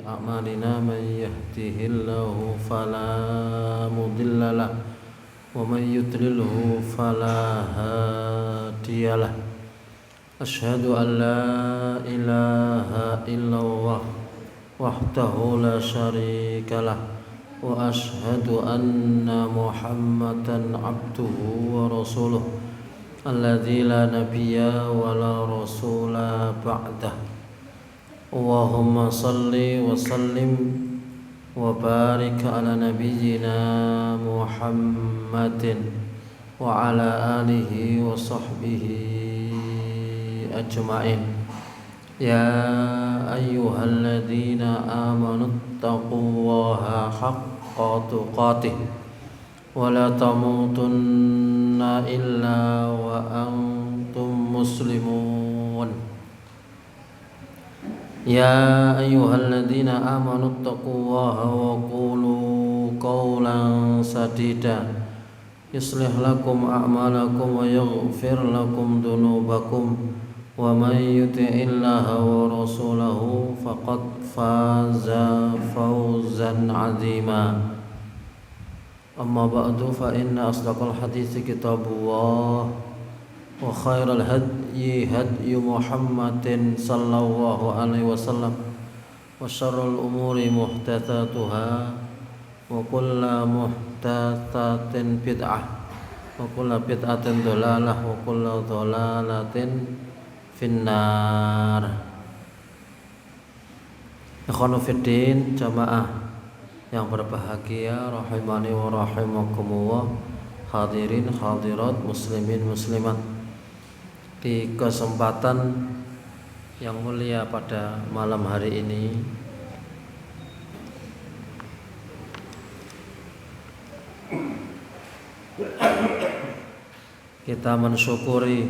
أعمالنا من يهده الله فلا مضل له ومن يضلله فلا هادي له أشهد أن لا إله إلا الله وحده لا شريك له وأشهد أن محمدا عبده ورسوله الذي لا نبي ولا رسول بعده اللهم صل وسلم وبارك على نبينا محمد وعلى آله وصحبه أجمعين يا أيها الذين آمنوا اتقوا الله حق تقاته ولا تموتن إلا وأنتم مسلمون يا أيها الذين آمنوا اتقوا الله وقولوا قولا سديدا يصلح لكم أعمالكم ويغفر لكم ذنوبكم ومن يطع الله ورسوله فقد فاز فوزا عظيما أما بعد فإن أصدق الحديث كتاب الله وخير الهدي هدي محمد صلى الله عليه وسلم وشر الأمور محدثاتها وكل محدثة بدعة وكل بدعة ضلالة وكل ضلالة في النار. Ikhwanu fiddin, jamaah yang berbahagia rahimani wa rahimakumullah, hadirin hadirat muslimin muslimat. Di kesempatan yang mulia pada malam hari ini kita mensyukuri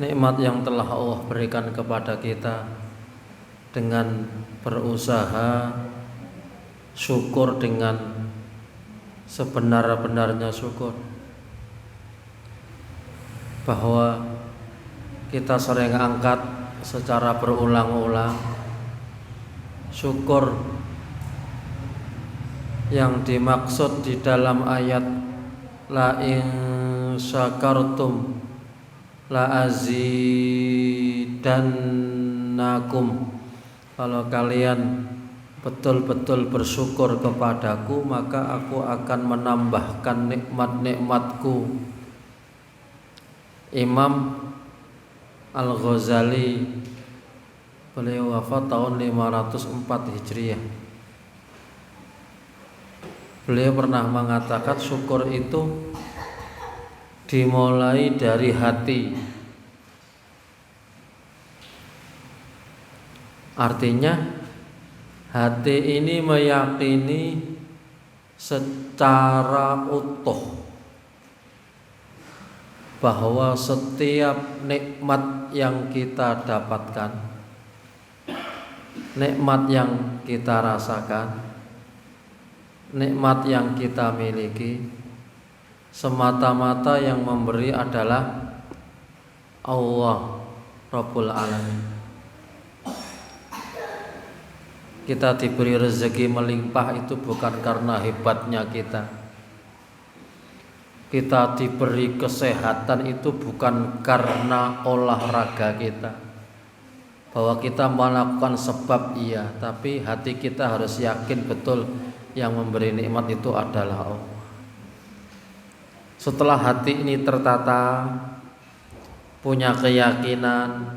nikmat yang telah Allah berikan kepada kita dengan berusaha syukur dengan sebenar-benarnya syukur, bahwa kita sering angkat secara berulang-ulang syukur yang dimaksud di dalam ayat la in syakartum la azidannakum, kalau kalian betul-betul bersyukur kepadaku maka aku akan menambahkan nikmat-nikmatku. Imam Al-Ghazali, beliau wafat tahun 504 Hijriah. Beliau pernah mengatakan syukur itu dimulai dari hati. Artinya hati ini meyakini secara utuh bahwa setiap nikmat yang kita dapatkan, nikmat yang kita rasakan, nikmat yang kita miliki, semata-mata yang memberi adalah Allah Rabbul Alamin. Kita diberi rezeki melimpah itu bukan karena hebatnya kita. Kita diberi kesehatan itu bukan karena olahraga kita. Bahwa kita melakukan sebab iya, tapi hati kita harus yakin betul yang memberi nikmat itu adalah Allah. Setelah hati ini tertata, punya keyakinan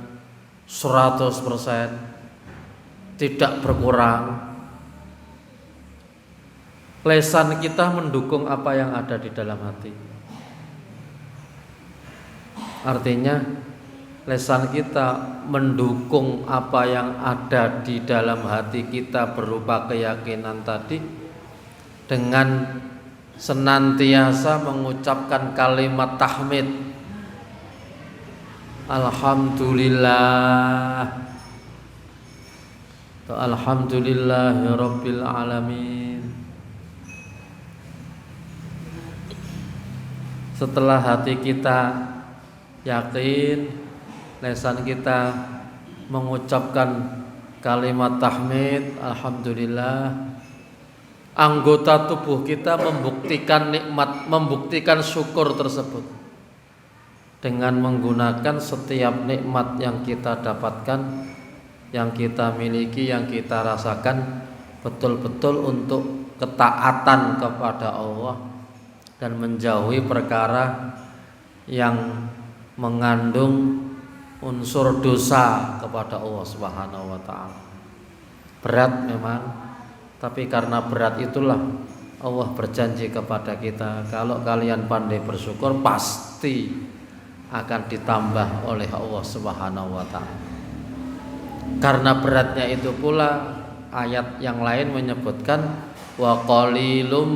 100%, tidak berkurang, lesan kita mendukung apa yang ada di dalam hati. Artinya lesan kita mendukung apa yang ada di dalam hati kita berupa keyakinan tadi, dengan senantiasa mengucapkan kalimat tahmid, alhamdulillah, alhamdulillahirabbil alamin. Setelah hati kita yakin, lisan kita mengucapkan kalimat tahmid, alhamdulillah, anggota tubuh kita membuktikan nikmat, membuktikan syukur tersebut dengan menggunakan setiap nikmat yang kita dapatkan, yang kita miliki, yang kita rasakan betul-betul untuk ketaatan kepada Allah dan menjauhi perkara yang mengandung unsur dosa kepada Allah Subhanahu wa taala. Berat memang, tapi karena berat itulah Allah berjanji kepada kita, kalau kalian pandai bersyukur pasti akan ditambah oleh Allah Subhanahu wa taala. Karena beratnya itu pula ayat yang lain menyebutkan wa qalilum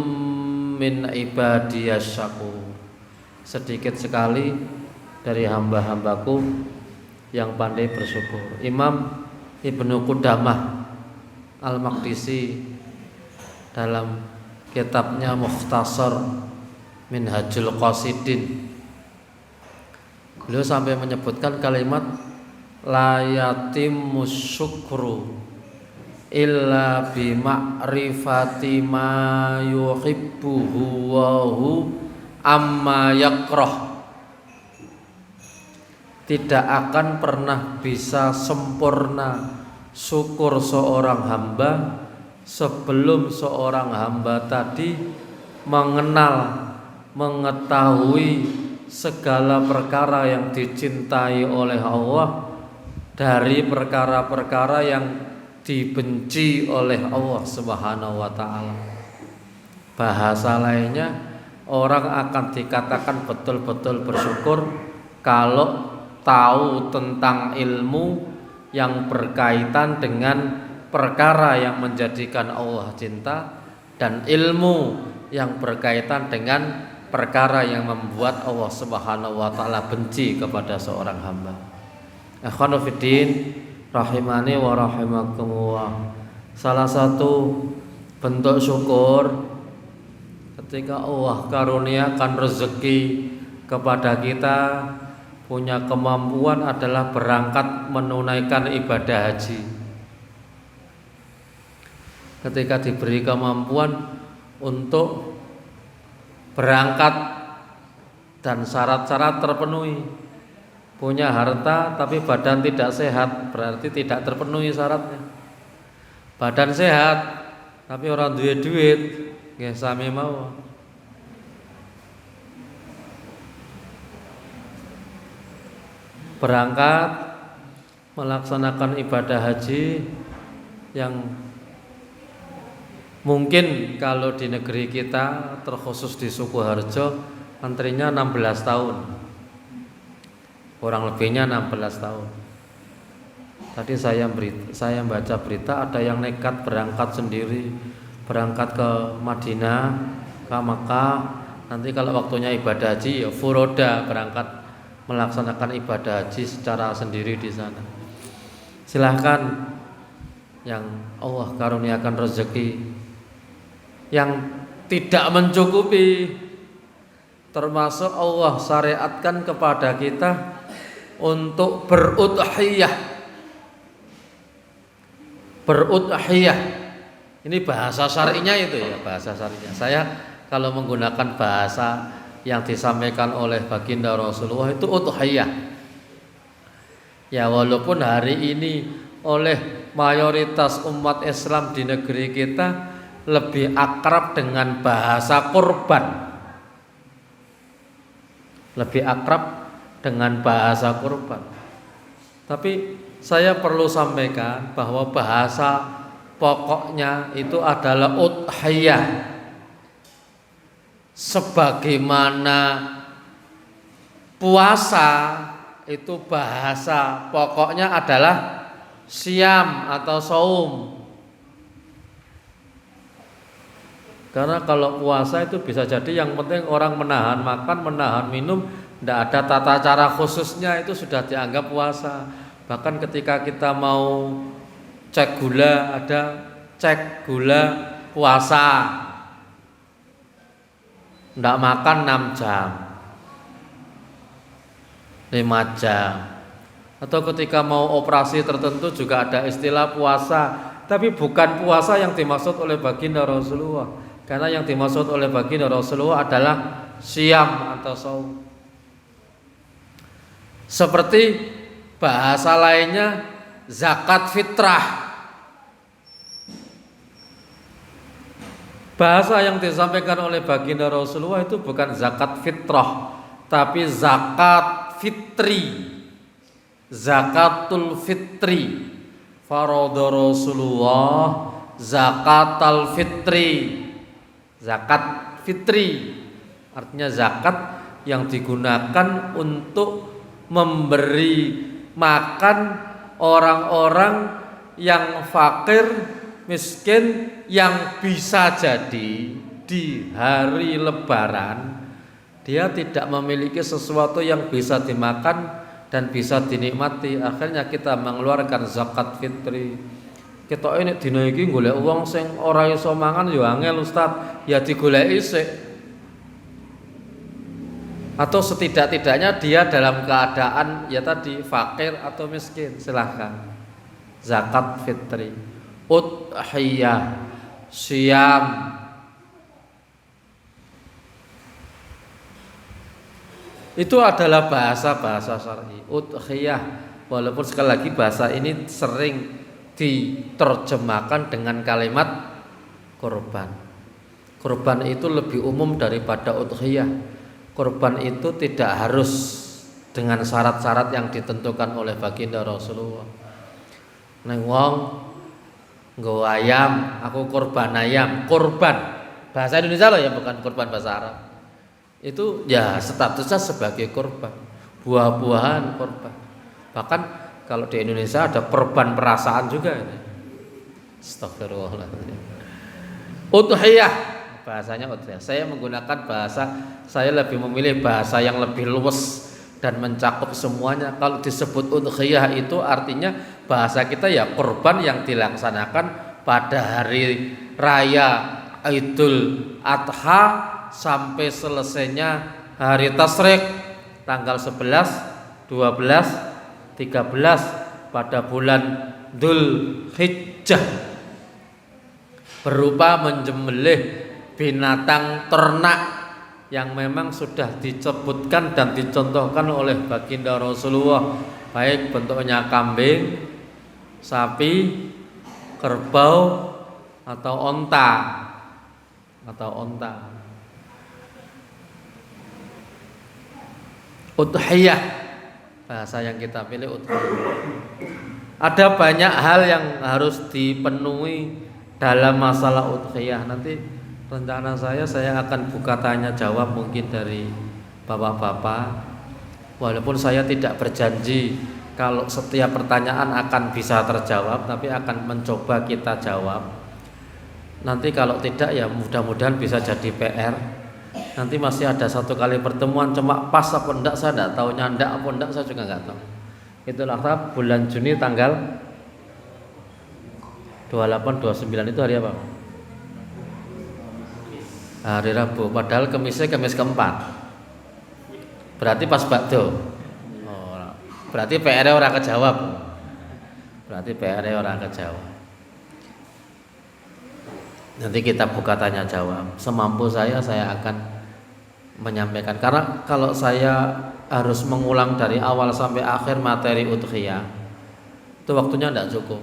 min ibadiyas syakur. Sedikit sekali dari hamba-hambaku yang pandai bersyukur. Imam Ibnu Qudamah Al-Maqdisi dalam kitabnya Mukhtasar Minhajul Qasidin, beliau sampai menyebutkan kalimat la yatimmus syukru illa bi ma'rifati ma yuhibbuhu wa hu amma yakrah. Tidak akan pernah bisa sempurna syukur seorang hamba sebelum seorang hamba tadi mengenal, mengetahui segala perkara yang dicintai oleh Allah dari perkara-perkara yang dibenci oleh Allah Subhanahu wa taala. Bahasa lainnya, orang akan dikatakan betul-betul bersyukur kalau tahu tentang ilmu yang berkaitan dengan perkara yang menjadikan Allah cinta dan ilmu yang berkaitan dengan perkara yang membuat Allah Subhanahu wa taala benci kepada seorang hamba. Ikhwanu fiddin rahimani wa rahimakumullah. Salah satu bentuk syukur ketika Allah karuniakan rezeki kepada kita, punya kemampuan adalah berangkat menunaikan ibadah haji. Ketika diberi kemampuan untuk berangkat dan syarat-syarat terpenuhi, punya harta tapi badan tidak sehat, berarti tidak terpenuhi syaratnya. Badan sehat tapi orang duwe duit, nggih sami mawon. Berangkat melaksanakan ibadah haji yang mungkin kalau di negeri kita, terkhusus di Sukoharjo, antrinya 16 tahun. Kurang lebihnya 16 tahun. Tadi saya baca berita ada yang nekat berangkat sendiri, berangkat ke Madinah, ke Makkah. Nanti kalau waktunya ibadah haji ya furoda, berangkat melaksanakan ibadah haji secara sendiri di sana. Silahkan yang Allah karuniakan rezeki yang tidak mencukupi, termasuk Allah syariatkan kepada kita untuk berudhiyah. Berudhiyah ini bahasa syar'inya itu ya, bahasa syar'inya. Saya kalau menggunakan bahasa yang disampaikan oleh baginda Rasulullah itu udhiyah. Ya walaupun hari ini oleh mayoritas umat Islam di negeri kita lebih akrab dengan bahasa kurban. Lebih akrab dengan bahasa kurban. Tapi saya perlu sampaikan bahwa bahasa pokoknya itu adalah udhiyah. Sebagaimana puasa itu bahasa pokoknya adalah siam atau saum. Karena kalau puasa itu bisa jadi yang penting orang menahan makan, menahan minum, tidak ada tata cara khususnya, itu sudah dianggap puasa. Bahkan ketika kita mau cek gula, ada cek gula puasa. Tidak makan 6 jam 5 jam Atau ketika mau operasi tertentu juga ada istilah puasa, tapi bukan puasa yang dimaksud oleh baginda Rasulullah. Karena yang dimaksud oleh baginda Rasulullah adalah siam atau saum. Seperti bahasa lainnya zakat fitrah. Bahasa yang disampaikan oleh baginda Rasulullah itu bukan zakat fitrah, tapi zakat fitri. Zakatul fitri. Faradha Rasulullah zakatul fitri. Zakat fitri artinya zakat yang digunakan untuk memberi makan orang-orang yang fakir, miskin, yang bisa jadi di hari lebaran dia tidak memiliki sesuatu yang bisa dimakan dan bisa dinikmati. Akhirnya kita mengeluarkan zakat fitri. Kita ini dina iki golek wong sing ora iso mangan ya angel Ustaz, ya digoleki sik. Atau setidak-tidaknya dia dalam keadaan ya tadi fakir atau miskin, silahkan. Zakat fitri, udhiyah, siam. Itu adalah bahasa-bahasa syar'i. Udhiyah, walaupun sekali lagi bahasa ini sering diterjemahkan dengan kalimat korban. Korban itu lebih umum daripada udhiyah. Korban itu tidak harus dengan syarat-syarat yang ditentukan oleh baginda Rasulullah. Neng wong nggo ayam, aku korban ayam. Korban bahasa Indonesia loh ya, bukan korban bahasa Arab. Itu ya statusnya sebagai korban, buah-buahan korban. Bahkan kalau di Indonesia ada korban perasaan juga ini. Astagfirullahaladzim. Udhiyah, bahasanya udhiyah. Saya menggunakan bahasa, saya lebih memilih bahasa yang lebih luwes dan mencakup semuanya. Kalau disebut udhiyah itu artinya bahasa kita ya korban yang dilaksanakan pada hari raya Idul Adha sampai selesainya hari tasyrik tanggal 11, 12, 13 pada bulan Dzulhijjah, berupa menyembelih binatang ternak yang memang sudah disebutkan dan dicontohkan oleh baginda Rasulullah, baik bentuknya kambing, sapi, kerbau atau onta. Udhiyah, bahasa yang kita pilih udhiyah. Ada banyak hal yang harus dipenuhi dalam masalah udhiyah. Nanti rencana saya akan buka tanya jawab mungkin dari bapak-bapak. Walaupun saya tidak berjanji kalau setiap pertanyaan akan bisa terjawab, tapi akan mencoba kita jawab. Nanti kalau tidak ya mudah-mudahan bisa jadi PR. Nanti masih ada satu kali pertemuan, cuma pas apa enggak saya enggak tahu, nyandak apa enggak saya juga enggak tahu. Itulah bulan Juni tanggal 28, 29 itu hari apa? Hari Rabu, padahal Kamis keempat. Berarti pas bakdo. Oh, berarti PR-nya orang kejawab. Nanti kita buka tanya jawab. Semampu saya akan menyampaikan, karena kalau saya harus mengulang dari awal sampai akhir materi udhiyah itu waktunya tidak cukup.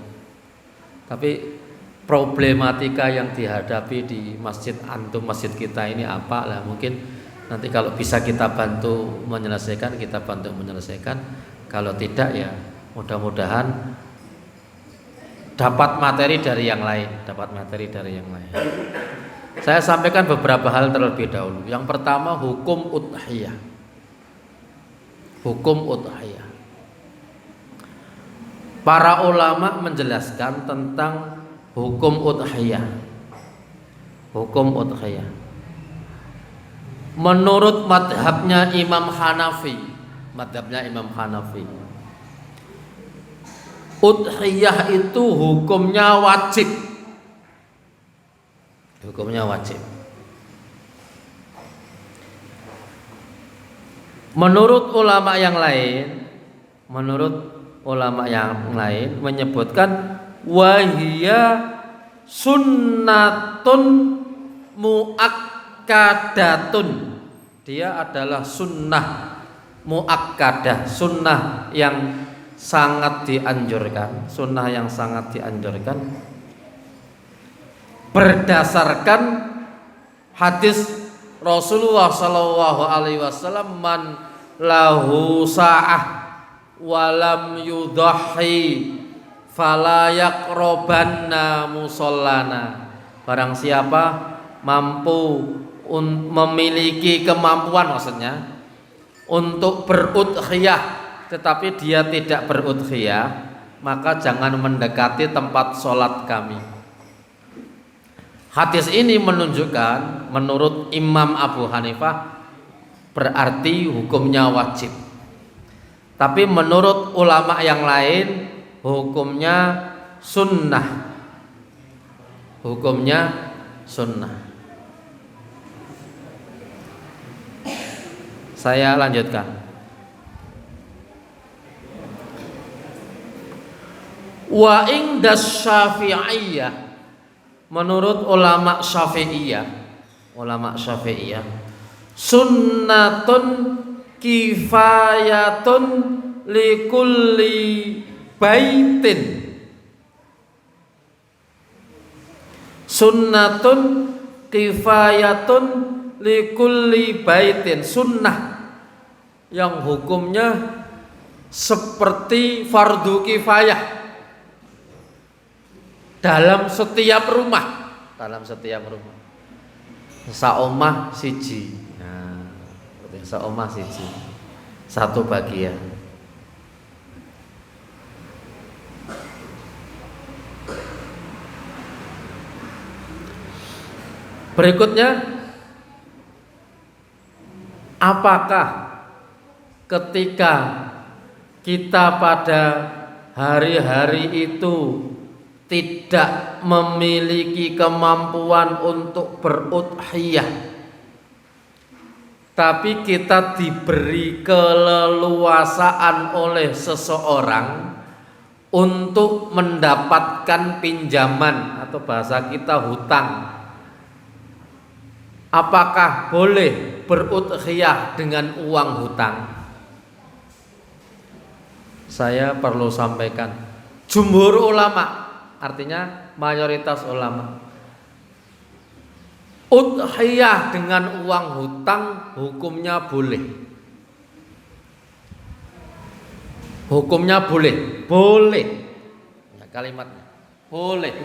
Tapi problematika yang dihadapi di masjid antum, masjid kita ini apa lah, mungkin nanti kalau bisa kita bantu menyelesaikan, kita bantu menyelesaikan. Kalau tidak ya mudah-mudahan dapat materi dari yang lain. Saya sampaikan beberapa hal terlebih dahulu. Yang pertama, hukum udhiyah. Para ulama menjelaskan tentang hukum udhiyah. Menurut madhabnya Imam Hanafi, udhiyah itu hukumnya wajib. Menurut ulama yang lain, menurut ulama yang lain menyebutkan wahia sunnatun muakkadatun. Dia adalah sunnah muakkadah, sunnah yang sangat dianjurkan, sunnah yang sangat dianjurkan berdasarkan hadis Rasulullah Shallallahu Alaihi Wasallam, man lahu sa'ah walam yudhahi fala yaqrabanna musallana. Barang siapa mampu memiliki kemampuan, maksudnya untuk berudhiyah tetapi dia tidak berudhiyah, maka jangan mendekati tempat sholat kami. Hadis ini menunjukkan menurut Imam Abu Hanifah berarti hukumnya wajib. Tapi menurut ulama yang lain hukumnya sunnah. Hukumnya sunnah. Saya lanjutkan. Wa indas Syafi'iyah, menurut ulama Syafi'iyah, sunnatun kifayatun likulli baitin. Sunnatun kifayatun likulli baitin, sunnah yang hukumnya seperti fardu kifayah dalam setiap rumah, saomah siji, saomah siji, satu bagian. Berikutnya, apakah ketika kita pada hari-hari itu tidak memiliki kemampuan untuk berudhiyah, tapi kita diberi keleluasaan oleh seseorang untuk mendapatkan pinjaman atau bahasa kita hutang, apakah boleh berudhiyah dengan uang hutang? Saya perlu sampaikan, jumhur ulama, artinya mayoritas ulama, udhiyah dengan uang hutang hukumnya boleh. Hukumnya boleh, boleh. Ya, kalimatnya boleh.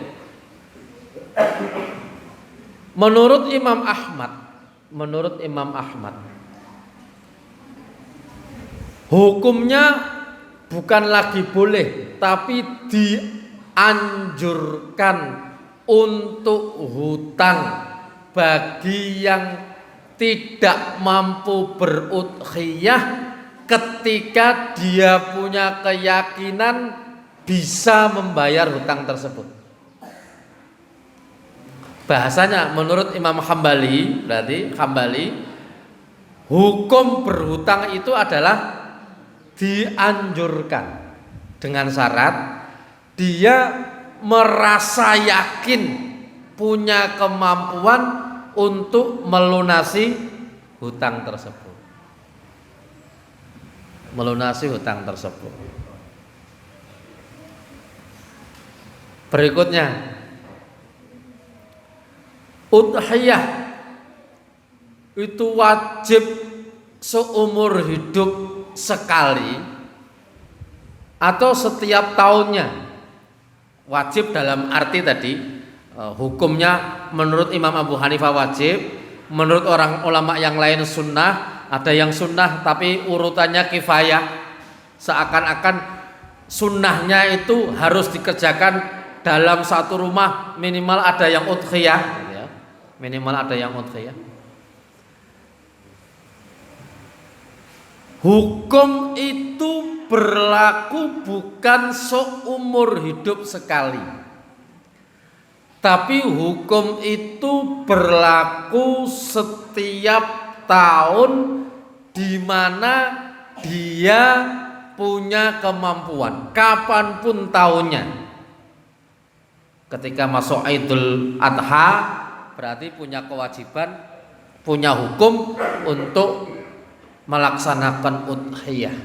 Menurut Imam Ahmad, hukumnya bukan lagi boleh, tapi dianjurkan untuk hutang bagi yang tidak mampu berudhiyah ketika dia punya keyakinan bisa membayar hutang tersebut. Bahasanya menurut Imam Hambali, berarti Hambali, hukum berhutang itu adalah dianjurkan dengan syarat dia merasa yakin punya kemampuan untuk melunasi hutang tersebut. Berikutnya, udhiyah itu wajib seumur hidup sekali atau setiap tahunnya. Wajib dalam arti tadi hukumnya menurut Imam Abu Hanifah wajib, menurut orang ulama yang lain sunnah. Ada yang sunnah tapi urutannya kifayah, seakan-akan sunnahnya itu harus dikerjakan dalam satu rumah, minimal ada yang udhiyah, ya. Minimal ada yang udhiyah. Hukum itu berlaku bukan seumur hidup sekali, tapi hukum itu berlaku setiap tahun di mana dia punya kemampuan kapanpun tahunnya. Ketika masuk Idul Adha berarti punya kewajiban, punya hukum untuk melaksanakan udhiyah.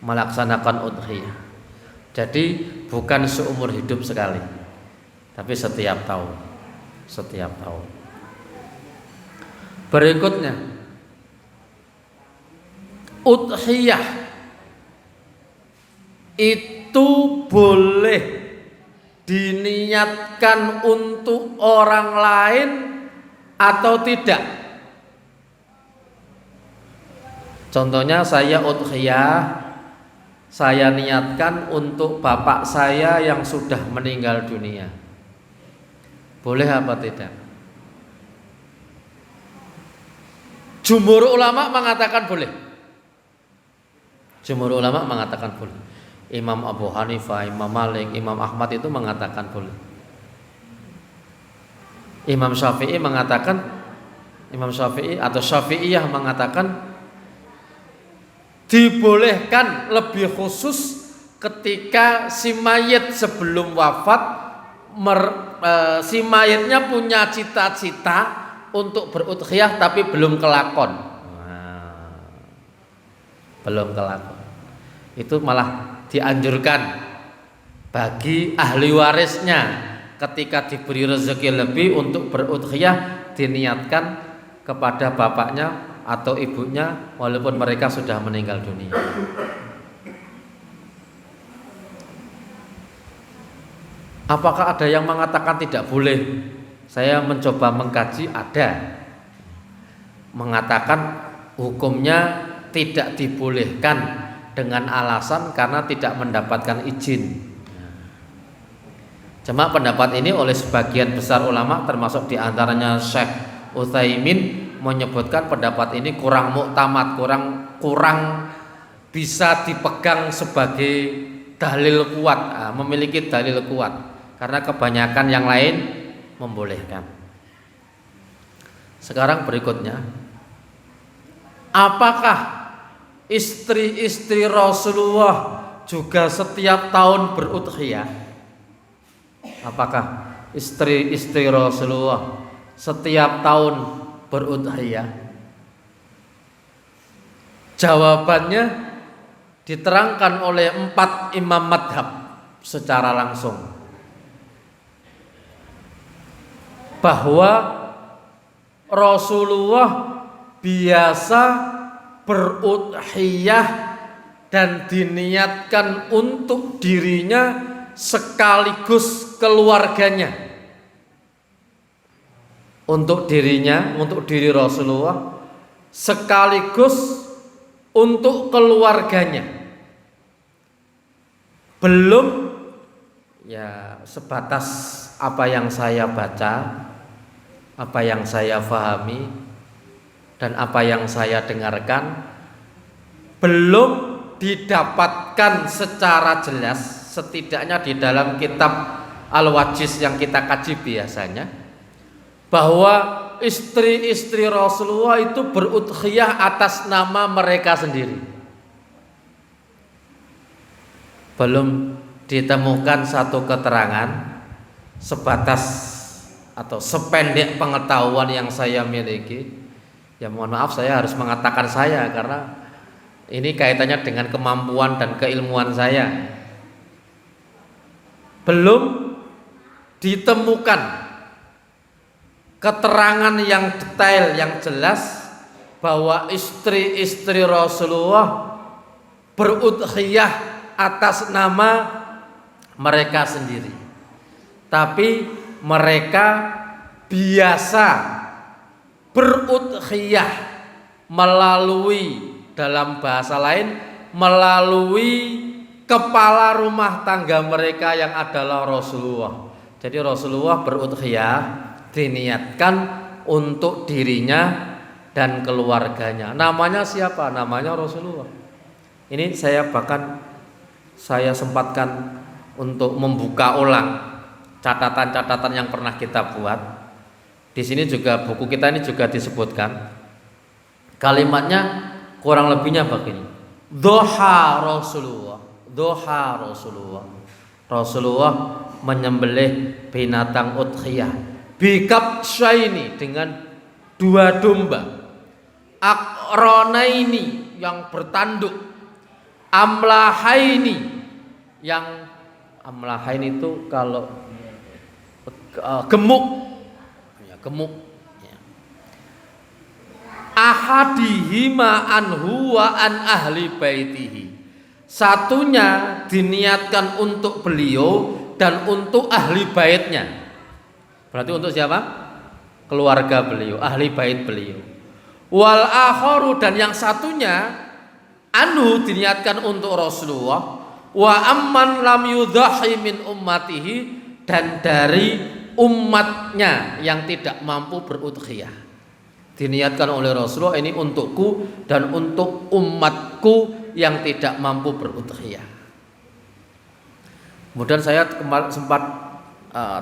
Melaksanakan udhiyah. Jadi bukan seumur hidup sekali, tapi setiap tahun. Setiap tahun. Berikutnya, udhiyah itu boleh diniatkan untuk orang lain atau tidak. Contohnya saya udhiyah, saya niatkan untuk bapak saya yang sudah meninggal dunia. Boleh apa tidak? Jumhur ulama mengatakan boleh. Jumhur ulama mengatakan boleh. Imam Abu Hanifah, Imam Malik, Imam Ahmad itu mengatakan boleh. Imam Syafi'i mengatakan, Imam Syafi'i atau Syafi'iyah mengatakan dibolehkan lebih khusus ketika si mayit sebelum wafat si mayitnya punya cita-cita untuk berudhiyah tapi belum kelakon. Belum kelakon. Itu malah dianjurkan bagi ahli warisnya ketika diberi rezeki lebih untuk berudhiyah diniatkan kepada bapaknya atau ibunya walaupun mereka sudah meninggal dunia. Apakah ada yang mengatakan tidak boleh? Saya mencoba mengkaji, ada mengatakan hukumnya tidak dibolehkan dengan alasan karena tidak mendapatkan izin. Cuma pendapat ini oleh sebagian besar ulama termasuk diantaranya Syekh Utsaimin menyebutkan pendapat ini kurang muktamad, kurang bisa dipegang sebagai dalil kuat, memiliki dalil kuat karena kebanyakan yang lain membolehkan. Sekarang berikutnya, apakah istri-istri Rasulullah juga setiap tahun berudhiyah? Apakah istri-istri Rasulullah setiap tahun berudhiyah? Jawabannya diterangkan oleh 4 imam madhab secara langsung bahwa Rasulullah biasa berudhiyah dan diniatkan untuk dirinya sekaligus keluarganya. Untuk dirinya, untuk diri Rasulullah sekaligus untuk keluarganya. Belum ya sebatas apa yang saya baca, apa yang saya pahami dan apa yang saya dengarkan, belum didapatkan secara jelas, setidaknya di dalam kitab Al-Wajiz yang kita kaji biasanya, bahwa istri-istri Rasulullah itu berudhiyah atas nama mereka sendiri. Belum ditemukan satu keterangan sebatas atau sependek pengetahuan yang saya miliki. Ya mohon maaf, saya harus mengatakan saya karena ini kaitannya dengan kemampuan dan keilmuan saya. Belum ditemukan keterangan yang detail, yang jelas bahwa istri-istri Rasulullah berudhiyah atas nama mereka sendiri. Tapi mereka biasa berudhiyah melalui, dalam bahasa lain, melalui kepala rumah tangga mereka yang adalah Rasulullah. Jadi Rasulullah berudhiyah diniatkan untuk dirinya dan keluarganya. Namanya siapa? Namanya Rasulullah. Ini saya sempatkan untuk membuka ulang catatan-catatan yang pernah kita buat. Di sini juga buku kita ini juga disebutkan. Kalimatnya kurang lebihnya begini. Doha Rasulullah. Rasulullah menyembelih binatang udhiyah bikabsyaini, dengan 2 domba, aqranaini yang bertanduk, amlahaini yang amlahaini itu kalau gemuk ya, gemuk ya. Ahadihima anhu wa an ahli baitihi, satunya diniatkan untuk beliau dan untuk ahli baitnya. Berarti untuk siapa? Keluarga beliau, ahli bait beliau. Wal akharu, dan yang satunya anhu diniatkan untuk Rasulullah, wa amman lam yudhahi min ummatihi, dan dari umatnya yang tidak mampu berudhiyah. Diniatkan oleh Rasulullah, ini untukku dan untuk umatku yang tidak mampu berudhiyah. Kemudian saya sempat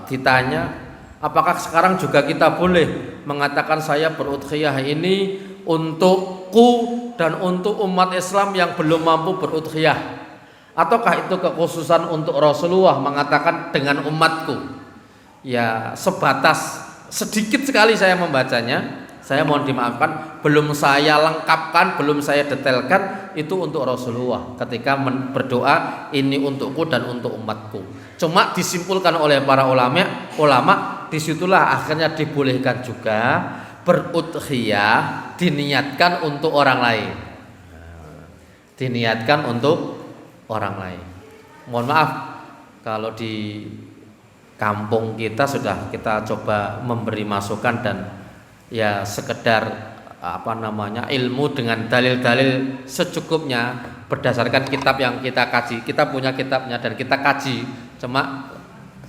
ditanya, apakah sekarang juga kita boleh mengatakan saya berudhiyah ini untukku dan untuk umat Islam yang belum mampu berudhiyah, ataukah itu kekhususan untuk Rasulullah mengatakan dengan umatku? Ya, sebatas sedikit sekali saya membacanya, saya mohon dimaafkan, belum saya lengkapkan, belum saya detailkan. Itu untuk Rasulullah ketika berdoa, ini untukku dan untuk umatku. Cuma disimpulkan oleh para ulama, disitulah akhirnya dibolehkan juga berudhiyah diniatkan untuk orang lain. Diniatkan untuk orang lain. Mohon maaf kalau di kampung kita sudah kita coba memberi masukan dan ya sekedar ilmu dengan dalil-dalil secukupnya berdasarkan kitab yang kita kaji. Kita punya kitabnya dan kita kaji. Cuma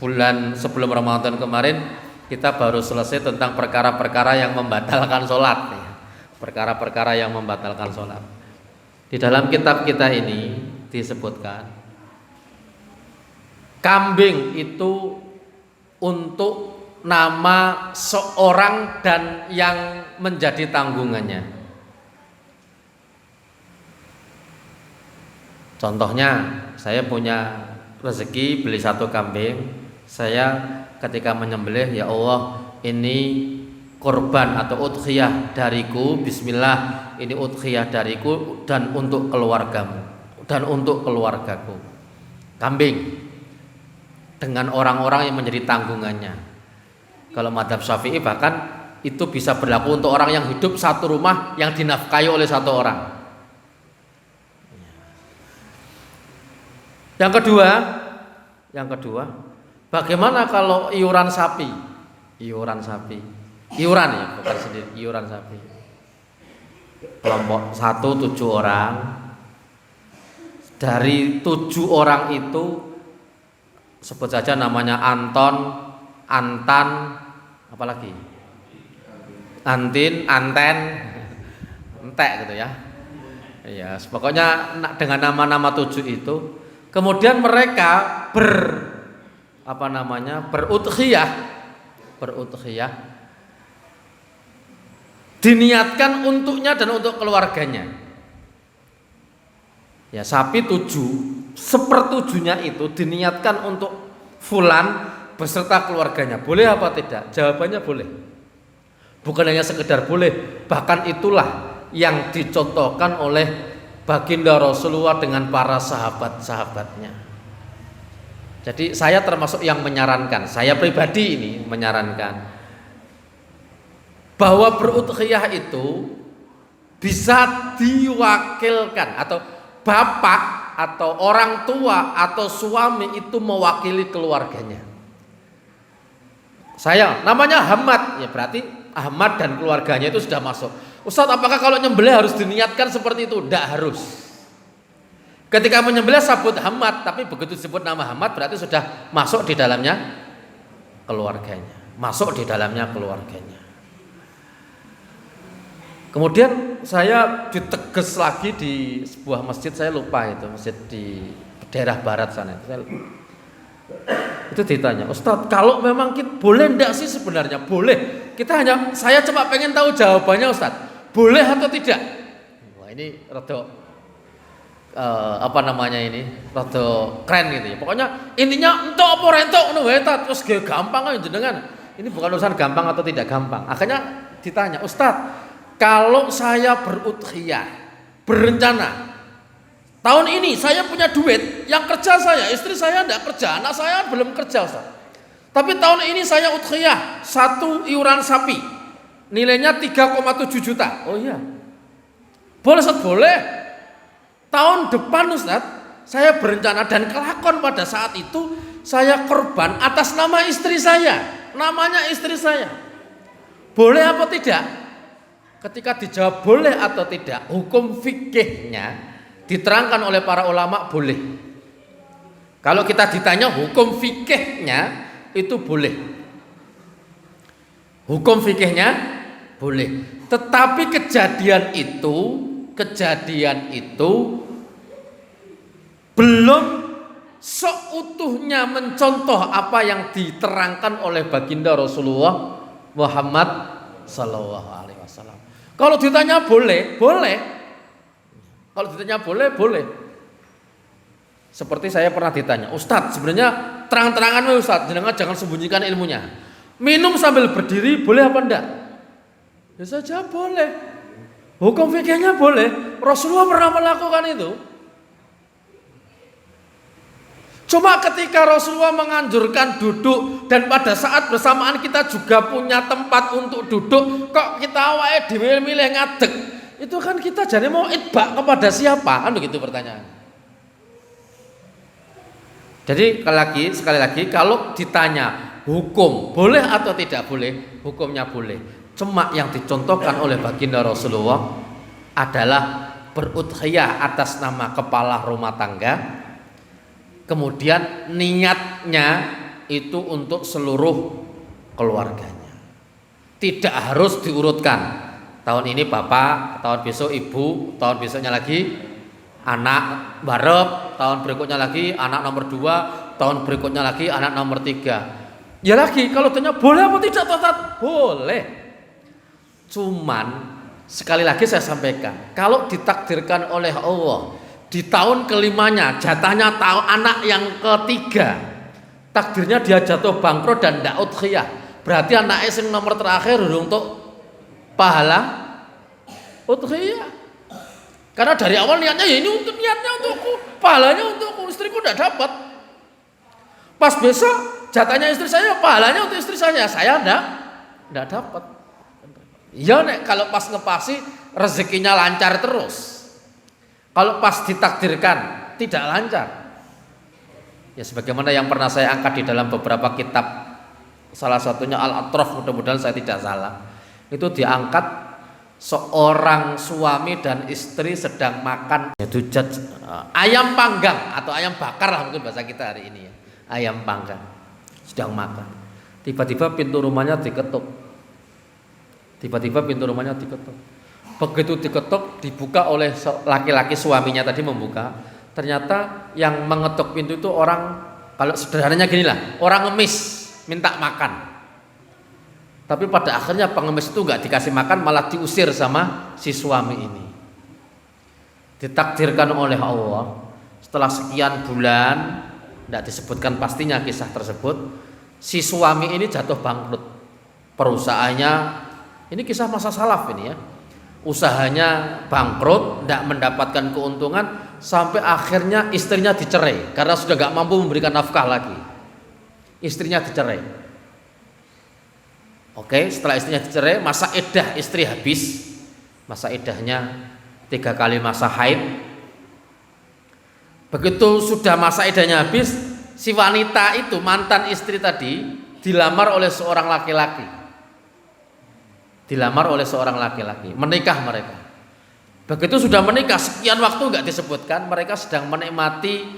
bulan sebelum Ramadan kemarin kita baru selesai tentang perkara-perkara yang membatalkan sholat. Perkara-perkara yang membatalkan sholat. Di dalam kitab kita ini disebutkan kambing itu untuk nama seorang dan yang menjadi tanggungannya. Contohnya, saya punya rezeki beli 1 kambing, saya ketika menyembelih, ya Allah, ini korban atau udhiyah dariku, bismillah, ini udhiyah dariku dan untuk keluargamu dan untuk keluargaku. Kambing dengan orang-orang yang menjadi tanggungannya. Kalau mazhab Syafi'i bahkan itu bisa berlaku untuk orang yang hidup satu rumah yang dinafkahi oleh 1 orang. Yang kedua, bagaimana kalau iuran sapi? Iuran ya, bukan sendiri, iuran sapi. Kelompok 1 7 orang. Dari 7 orang itu sebut saja namanya Anton, Antan, apalagi Antin, Anten, Entek gitu ya. Ya, pokoknya dengan nama-nama 7 itu. Kemudian mereka berudhiyah diniatkan untuknya dan untuk keluarganya. Ya, sapi 7, 1/7-nya itu diniatkan untuk fulan beserta keluarganya. Boleh apa tidak? Jawabannya boleh. Bukan hanya sekedar boleh, bahkan itulah yang dicontohkan oleh baginda Rasulullah dengan para sahabat-sahabatnya. Jadi saya termasuk yang menyarankan, saya pribadi ini menyarankan bahwa berudhiyah itu bisa diwakilkan, atau bapak atau orang tua atau suami itu mewakili keluarganya. Saya namanya Ahmad, ya berarti Ahmad dan keluarganya itu sudah masuk. Ustaz, apakah kalau nyembelih harus diniatkan seperti itu? Tidak harus. Ketika menyembelih sebut Ahmad, tapi begitu disebut nama Ahmad berarti sudah masuk di dalamnya keluarganya. Kemudian saya diteges lagi di sebuah masjid, saya lupa itu masjid di daerah barat sana. Itu ditanya, Ustadz, kalau memang kita boleh enggak sih? Sebenarnya boleh. Saya cuma pengen tahu jawabannya, Ustadz. Boleh atau tidak? Wah, ini rada apa namanya ini, rada keren gitu ya. Pokoknya intinya entuk apa ora entuk ngono wae ta, terus gampang aja jenengan. Ini bukan urusan gampang atau tidak gampang. Akhirnya ditanya, "Ustadz, kalau saya berudhiyah, berencana tahun ini saya punya duit, yang kerja saya, istri saya enggak kerja, anak saya belum kerja, Ustaz. Tapi tahun ini saya udhiyah, satu iuran sapi, nilainya 3,7 juta. Oh iya. Boleh, Ustaz, boleh. Tahun depan, Ustaz, saya berencana dan kelakon pada saat itu saya korban atas nama istri saya. Namanya istri saya. Boleh apa tidak? Ketika dijawab boleh atau tidak, hukum fikihnya diterangkan oleh para ulama boleh. Kalau kita ditanya hukum fikihnya itu boleh. Hukum fikihnya boleh. Tetapi kejadian itu belum seutuhnya mencontoh apa yang diterangkan oleh baginda Rasulullah Muhammad sallallahu alaihi wasallam. Kalau ditanya boleh, boleh. Kalau ditanya boleh, boleh. Seperti saya pernah ditanya, "Ustadz, sebenarnya terang-terangan Ustadz, jangan sembunyikan ilmunya. Minum sambil berdiri boleh apa enggak?" Ya saya jawab boleh. Hukum fikihnya boleh. Rasulullah pernah melakukan itu. Cuma ketika Rasulullah menganjurkan duduk dan pada saat bersamaan kita juga punya tempat untuk duduk, kok kita awake dhewe milih ngadeg? Itu kan kita jadi mau itba kepada siapa? Kan begitu pertanyaan. Jadi sekali lagi kalau ditanya hukum boleh atau tidak boleh, hukumnya boleh. Cuma yang dicontohkan oleh baginda Rasulullah adalah berudhiyah atas nama kepala rumah tangga. Kemudian niatnya itu untuk seluruh keluarganya. Tidak harus diurutkan. Tahun ini bapak, tahun besok ibu, tahun besoknya lagi anak barep, tahun berikutnya lagi anak nomor 2, tahun berikutnya lagi anak nomor 3. Ya lagi kalau tanya boleh apa tidak Ustaz? Boleh. Cuman sekali lagi saya sampaikan, kalau ditakdirkan oleh Allah di tahun kelimanya jatahnya anak yang ketiga, takdirnya dia jatuh bangkrut dan ndak udhiyah, berarti anaknya yang nomor terakhir untuk pahala udhiyah. Karena dari awal niatnya ya ini untuk niatnya untukku, pahalanya untukku, istriku ndak dapat. Pas besok jatahnya istri saya, pahalanya untuk istri saya ndak dapat. Ya nek kalau pas ngepasi rezekinya lancar terus. Kalau pas ditakdirkan tidak lancar, ya sebagaimana yang pernah saya angkat di dalam beberapa kitab, salah satunya Al-Atraf, mudah-mudahan saya tidak salah, itu diangkat seorang suami dan istri sedang makan ayam panggang atau ayam bakar lah mungkin bahasa kita hari ini ya, ayam panggang, sedang makan, tiba-tiba pintu rumahnya diketuk. Begitu diketuk, dibuka oleh laki-laki suaminya tadi membuka. Ternyata yang mengetuk pintu itu orang, kalau sederhananya gini lah, orang ngemis minta makan. Tapi pada akhirnya pengemis itu nggak dikasih makan, malah diusir sama si suami ini. Ditakdirkan oleh Allah setelah sekian bulan, tidak disebutkan pastinya kisah tersebut, si suami ini jatuh bangkrut. Perusahaannya, ini kisah masa salaf ini ya. Usahanya bangkrut, tidak mendapatkan keuntungan, sampai akhirnya istrinya dicerai karena sudah gak mampu memberikan nafkah lagi. Istrinya dicerai. Oke, setelah istrinya dicerai, masa iddah istri habis. Masa iddahnya 3 kali masa haid. Begitu sudah masa iddahnya habis, si wanita itu, mantan istri tadi, dilamar oleh seorang laki-laki. Menikah mereka. Begitu sudah menikah, sekian waktu nggak disebutkan, mereka sedang menikmati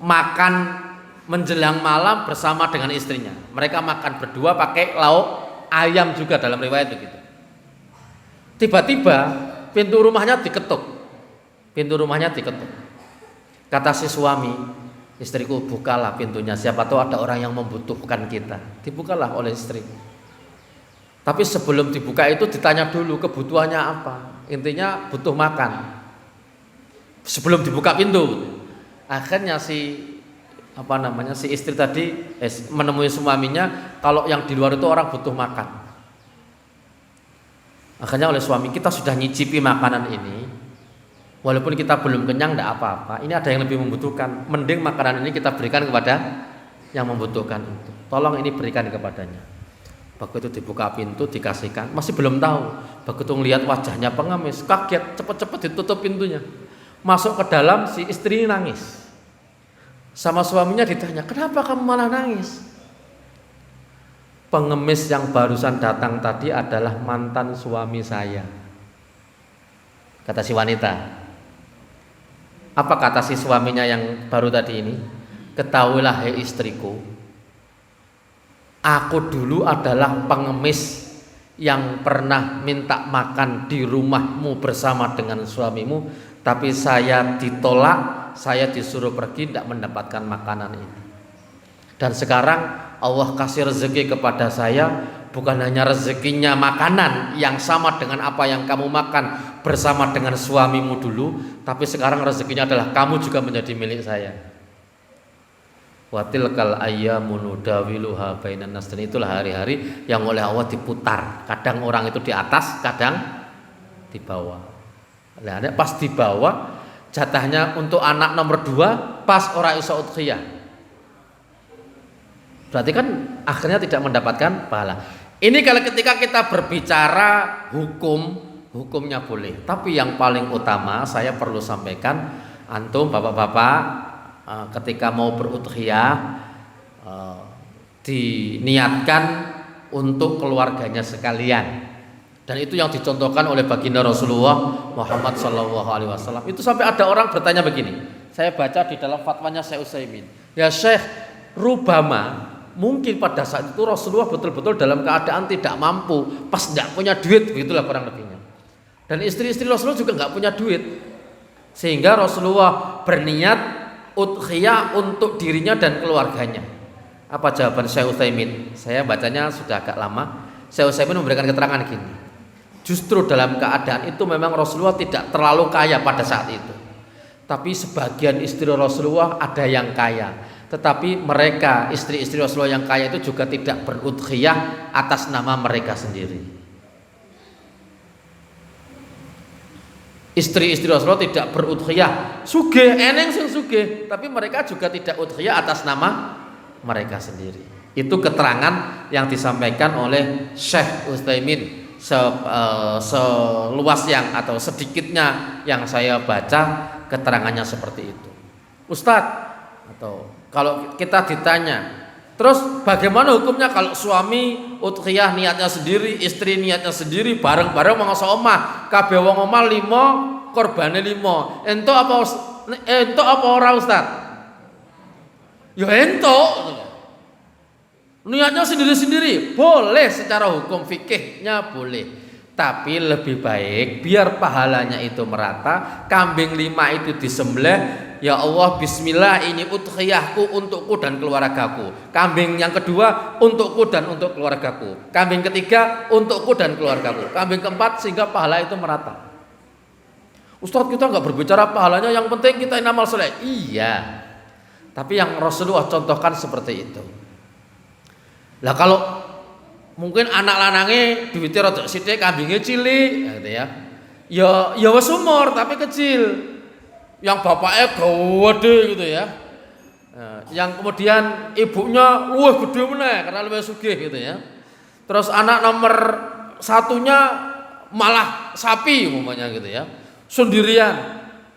makan menjelang malam bersama dengan istrinya. Mereka makan berdua pakai lauk ayam juga, dalam riwayat begitu. Tiba-tiba pintu rumahnya diketuk. Kata si suami, "Istriku, bukalah pintunya, siapa tahu ada orang yang membutuhkan kita." Dibukalah oleh istri. Tapi sebelum dibuka itu ditanya dulu kebutuhannya apa. Intinya butuh makan. sebelum dibuka pintu. Akhirnya si istri tadi menemui suaminya, kalau yang di luar itu orang butuh makan. Akhirnya oleh suami, kita sudah nyicipi makanan ini, walaupun kita belum kenyang tidak apa-apa, ini ada yang lebih membutuhkan, mending makanan ini kita berikan kepada yang membutuhkan itu. Tolong ini berikan kepadanya. Begitu dibuka pintu dikasihkan, masih belum tahu. Begitu melihat wajahnya pengemis, kaget, cepat-cepat ditutup pintunya. Masuk ke dalam, si istri nangis. Sama suaminya ditanya, kenapa kamu malah nangis? Pengemis yang barusan datang tadi adalah mantan suami saya, kata si wanita. Apa kata si suaminya yang baru tadi ini? Ketahuilah hai istriku, aku dulu adalah pengemis yang pernah minta makan di rumahmu bersama dengan suamimu, tapi saya ditolak, saya disuruh pergi, tidak mendapatkan makanan ini. Dan sekarang Allah kasih rezeki kepada saya, bukan hanya rezekinya makanan yang sama dengan apa yang kamu makan bersama dengan suamimu dulu, tapi sekarang rezekinya adalah kamu juga menjadi milik saya. Wa tilkal ayyamu nudawiluha bainan nas. Dan itulah hari-hari yang oleh Allah diputar. Kadang orang itu di atas, kadang di bawah. Nah, pas di bawah jatahnya untuk anak nomor 2, pas ora iso udhiyah. Berarti kan akhirnya tidak mendapatkan pahala. Ini kalau ketika kita berbicara hukumnya boleh. Tapi yang paling utama saya perlu sampaikan, antum bapak-bapak ketika mau berudhiyah diniatkan untuk keluarganya sekalian. Dan itu yang dicontohkan oleh baginda Rasulullah Muhammad SAW. Itu sampai ada orang bertanya begini. Saya baca di dalam fatwanya Syekh Utsaimin. Ya Syekh, rubama mungkin pada saat itu Rasulullah betul-betul dalam keadaan tidak mampu, pas tidak punya duit, begitulah kurang lebihnya. Dan istri-istri Rasulullah juga nggak punya duit, sehingga Rasulullah berniat udhiyah untuk dirinya dan keluarganya. Apa jawaban Syekh Utsaimin? Saya bacanya sudah agak lama. Syekh Utsaimin memberikan keterangan gini. Justru dalam keadaan itu memang Rasulullah tidak terlalu kaya pada saat itu. Tapi sebagian istri Rasulullah ada yang kaya. Tetapi mereka, istri-istri Rasulullah yang kaya itu juga tidak berudhiyah atas nama mereka sendiri. Istri-istri Rasulullah tidak berudhiyah, sugih, eneng sing sugih, tapi mereka juga tidak udhiyah atas nama mereka sendiri. Itu keterangan yang disampaikan oleh Syekh Utsaimin seluas yang atau sedikitnya yang saya baca, keterangannya seperti itu. Ustadz, atau kalau kita ditanya, terus bagaimana hukumnya kalau suami udhiyah niatnya sendiri, istri niatnya sendiri, bareng-bareng mangsa omah, kabeh wong omah 5, korbane 5. Ento apa ora Ustaz? Ya ento. Niatnya sendiri-sendiri boleh, secara hukum fikihnya boleh. Tapi lebih baik biar pahalanya itu merata, kambing 5 itu disembelih, ya Allah bismillah ini udhiyahku untukku dan keluargaku. Kambing yang kedua untukku dan untuk keluargaku. Kambing ketiga untukku dan keluargaku. Kambing keempat, sehingga pahala itu merata. Ustadz, kita nggak berbicara pahalanya, yang penting kita amal soleh. Iya. Tapi yang Rasulullah contohkan seperti itu. Lah kalau mungkin anak lanange duitnya rada sithik, kambingnya cilik gitu ya. Ya wis umur tapi kecil. Yang bapaknya gede gitu ya. Yang kemudian ibunya luwih gede meneh karena luwih sugih gitu ya. Terus anak nomor 1-nya malah sapi umpamanya gitu ya. Sendirian.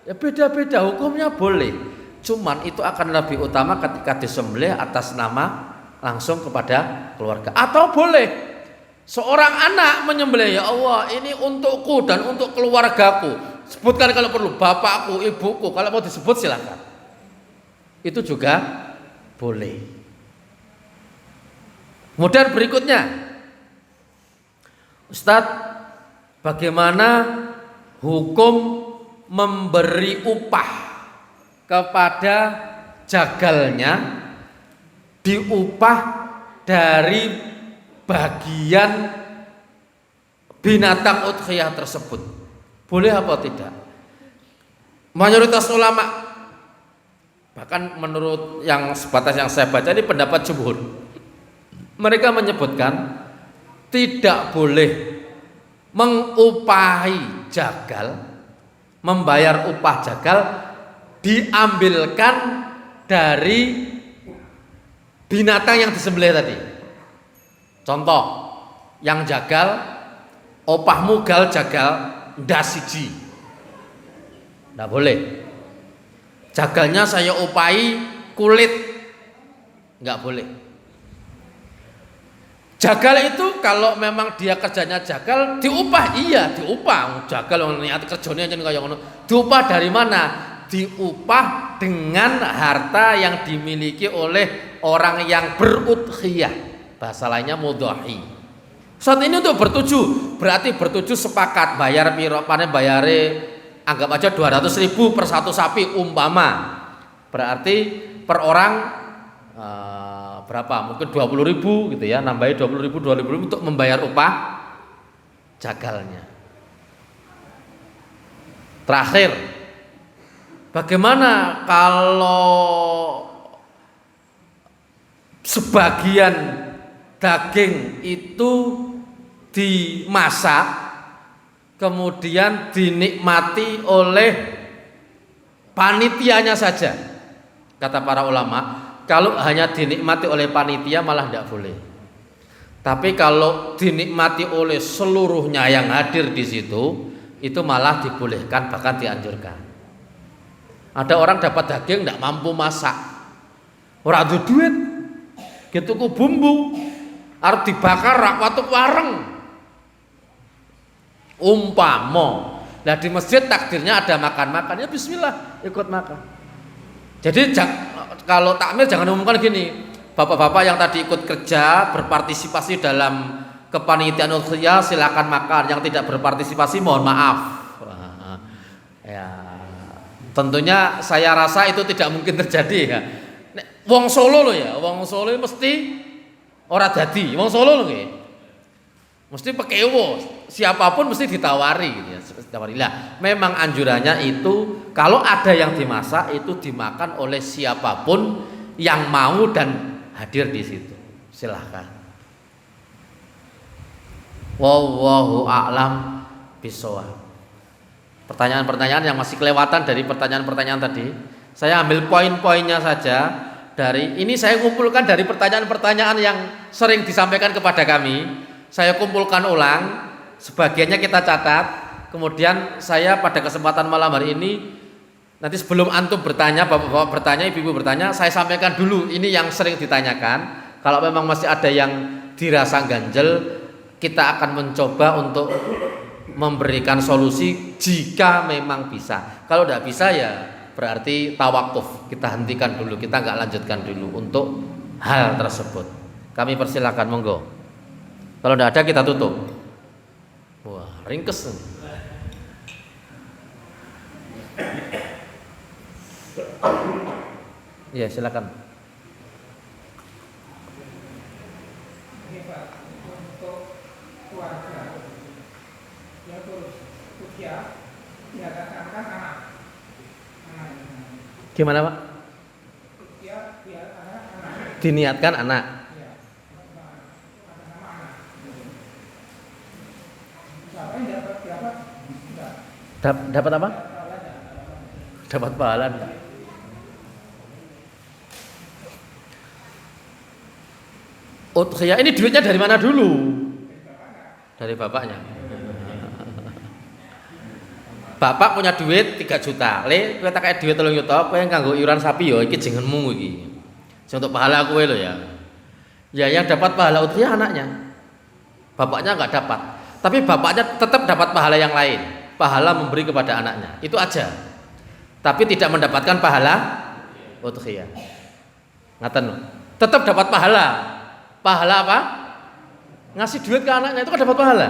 Ya beda-beda, hukumnya boleh. Cuman itu akan lebih utama ketika disembelih atas nama langsung kepada keluarga. Atau boleh seorang anak menyembelih, ya Allah ini untukku dan untuk keluargaku. Sebutkan kalau perlu, bapakku, ibuku, kalau mau disebut silakan. Itu juga boleh. Kemudian berikutnya, Ustadz, bagaimana hukum memberi upah kepada jagalnya, diupah dari bagian binatang udhiyah tersebut, boleh apa tidak? mayoritas ulama, bahkan menurut yang sebatas yang saya baca ini pendapat jumhur, mereka menyebutkan tidak boleh mengupahi jagal, membayar upah jagal diambilkan dari binatang yang disembelih tadi. Contoh, yang jagal, opahmu gal jagal ndas siji, tidak boleh. Jagalnya saya upahi kulit, nggak boleh. Jagal itu kalau memang dia kerjanya jagal diupah, iya diupah. Jagal yang niat kerjanya aja kayak ngono. Diupah dari mana? Diupah dengan harta yang dimiliki oleh orang yang berudhiyah. Bahasa lainnya mudhahi. Saat ini untuk bertujuh, berarti bertujuh sepakat bayar piro panen bayare anggap aja 200.000 per satu sapi umpama. Berarti per orang berapa? Mungkin 20.000 gitu ya, nambahin 20.000 untuk membayar upah jagalnya. Terakhir, bagaimana kalau sebagian daging itu dimasak kemudian dinikmati oleh panitianya saja? Kata para ulama, kalau hanya dinikmati oleh panitia malah tidak boleh. Tapi kalau dinikmati oleh seluruhnya yang hadir di situ, itu malah dibolehkan, bahkan dianjurkan. Ada orang dapat daging tidak mampu masak, ora ada duit, gitu ku bumbu, harus dibakar rak watuk wareng. Umpamo, nah di masjid takdirnya ada makan-makan, ya bismillah ikut makan. Jadi kalau takmir jangan umumkan gini, bapak-bapak yang tadi ikut kerja berpartisipasi dalam kepanitiaan udhiyah silakan makan, yang tidak berpartisipasi mohon maaf. Ya, tentunya saya rasa itu tidak mungkin terjadi ya. Wong Solo loh ya, wong Solo mesti ora dadi, wong Solo loh ya. Mesti pekewo, siapapun mesti ditawari gitu ya. Lah, memang anjurannya itu kalau ada yang dimasak itu dimakan oleh siapapun yang mau dan hadir di situ. Silahkan. Wallahu a'lam bishawab. Pertanyaan-pertanyaan yang masih kelewatan dari pertanyaan-pertanyaan tadi, saya ambil poin-poinnya saja. Dari ini saya kumpulkan dari pertanyaan-pertanyaan yang sering disampaikan kepada kami. Saya kumpulkan ulang, sebagiannya kita catat. Kemudian saya pada kesempatan malam hari ini, nanti sebelum antum bertanya, bapak-bapak bertanya, ibu-ibu bertanya, saya sampaikan dulu ini yang sering ditanyakan. Kalau memang masih ada yang dirasa ganjel, kita akan mencoba untuk memberikan solusi jika memang bisa. Kalau tidak bisa ya berarti tawakuf, kita hentikan dulu, kita nggak lanjutkan dulu untuk hal tersebut. Kami persilakan, monggo. Kalau tidak ada kita tutup. Wah, ringkes. Ya, silakan. Ini Pak, untuk keluarga yang usia diadakan kan anak. Gimana Pak? Usia anak. Diniatkan anak. Ya, atas nama anak. Siapa yang dapat berapa? Dapat apa? Dapat pahala enggak? Udhiyah ini duitnya dari mana dulu? Dari bapaknya. Bapak punya duit 3 juta. Le, kowe tak kayak duit 3 juta, kowe kanggo iuran sapi yo iki jenengmu iki. Sing untuk pahala kowe lho ya. Ya yang dapat pahala udhiyah anaknya. Bapaknya enggak dapat. Tapi bapaknya tetap dapat pahala yang lain. Pahala memberi kepada anaknya. Itu aja. Tapi tidak mendapatkan pahala udhiyah. Ngaten lho. Tetap dapat pahala. Pahala apa? Ngasih duit ke anaknya itu kan dapat pahala.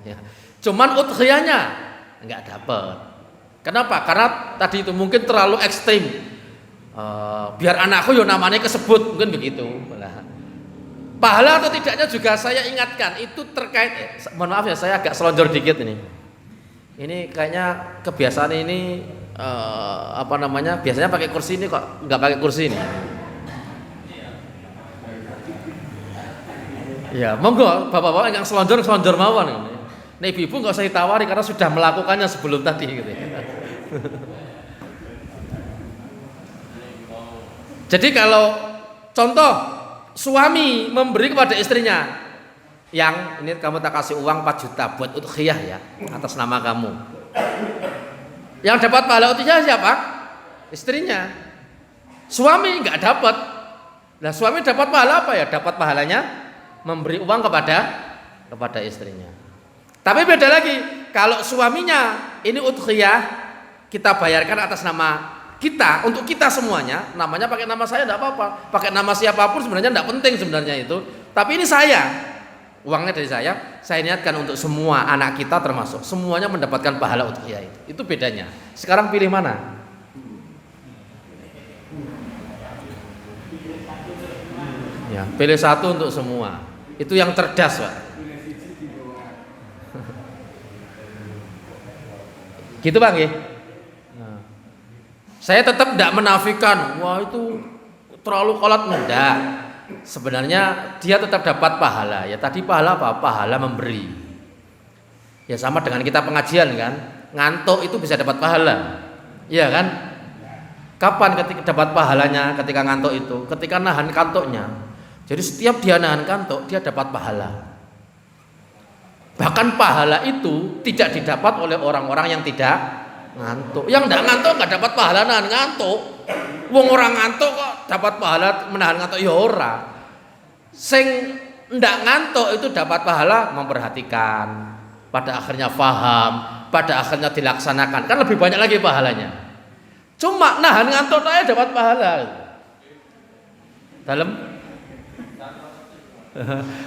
Ya. Cuman udhiyahnya enggak dapat. Kenapa? Karena tadi itu mungkin terlalu ekstrim. Biar anakku yo namanya kesebut, mungkin begitu. Pahala atau tidaknya juga saya ingatkan itu terkait. Mohon maaf ya, saya agak selonjor dikit ini. Ini kayaknya kebiasaan ini apa namanya, biasanya pakai kursi ini kok nggak pakai kursi ini. Ya, monggo bapak-bapak yang selonjor mawon. Nih ibu nggak usah ditawari karena sudah melakukannya sebelum tadi gitu. Jadi kalau contoh suami memberi kepada istrinya, yang ini kamu tak kasih uang 4 juta buat udhiyah ya atas nama kamu. Yang dapat pahala udhiyah siapa? Istrinya. Suami nggak dapat. Nah suami dapat pahala apa ya? Dapat pahalanya memberi uang kepada istrinya. Tapi beda lagi, kalau suaminya ini udhiyah kita bayarkan atas nama kita, untuk kita semuanya, namanya pakai nama saya tidak apa-apa, pakai nama siapapun sebenarnya tidak penting sebenarnya itu. Tapi ini saya, uangnya dari saya niatkan untuk semua anak kita termasuk semuanya mendapatkan pahala udhiyah itu bedanya. Sekarang pilih mana? Ya, pilih satu untuk semua. Itu yang cerdas, Pak. Gitu Bang ya. Nah, saya tetap tidak menafikan, wah itu terlalu kolot, enggak. Sebenarnya dia tetap dapat pahala. Ya tadi pahala apa? Pahala memberi. Ya sama dengan kita pengajian kan, ngantuk itu bisa dapat pahala. Iya kan? Kapan ketika dapat pahalanya ketika ngantuk itu? Ketika nahan kantuknya. Jadi setiap dia nahan kantuk, dia dapat pahala. Bahkan pahala itu tidak didapat oleh orang-orang yang tidak ngantuk. Yang tidak ngantuk nggak dapat pahala nahan ngantuk. Wong orang ngantuk kok dapat pahala menahan ngantuk ya ora. Sing ndak ngantuk itu dapat pahala memperhatikan, pada akhirnya paham, pada akhirnya dilaksanakan. Kan lebih banyak lagi pahalanya. Cuma nahan ngantuk aja dapat pahala. Dalam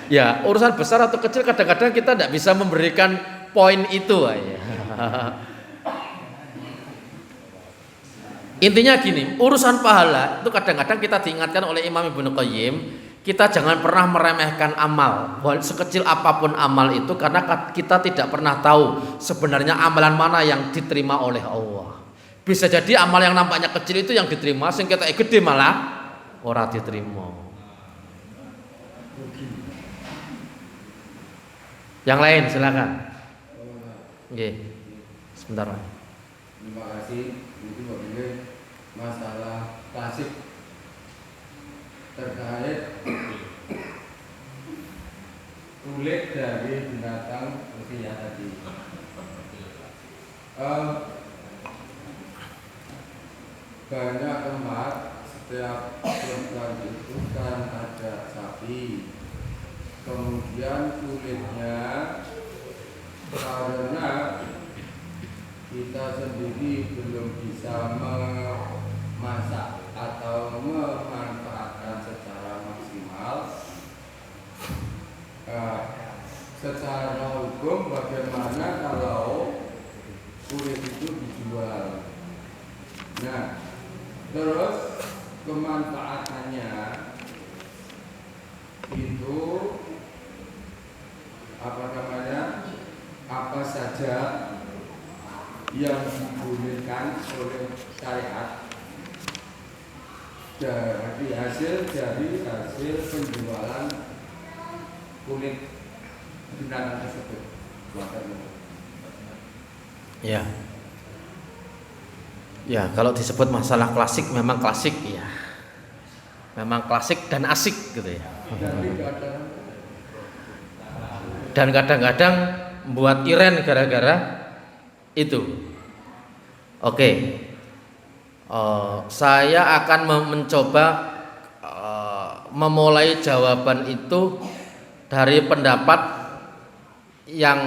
ya urusan besar atau kecil kadang-kadang kita tidak bisa memberikan poin itu ya. Intinya gini, urusan pahala itu kadang-kadang kita diingatkan oleh Imam Ibnu Qayyim, kita jangan pernah meremehkan amal, sekecil apapun amal itu, karena kita tidak pernah tahu sebenarnya amalan mana yang diterima oleh Allah. Bisa jadi amal yang nampaknya kecil itu yang diterima, sing ketok gede malah ora diterima. Yang lain silakan. Oke. Sebentar, Pak. Terima kasih. Itu bagaimana masalah klasik terkait kulit dari binatang usia tadi. Banyak tempat setiap program itu kan ada sapi. Kemudian kulitnya karena kita sendiri belum bisa memasak atau memanfaatkan secara maksimal, secara hukum bagaimana kalau kulit itu dijual? Nah, terus kemanfaatannya itu apa saja yang dibolehkan oleh syariat dari hasil penjualan kulit binatang tersebut. Ya. Ya, kalau disebut masalah klasik memang klasik ya. Memang klasik dan asik gitu ya. Dan kadang-kadang buat iren gara-gara itu. Oke. Saya akan mencoba memulai jawaban itu dari pendapat yang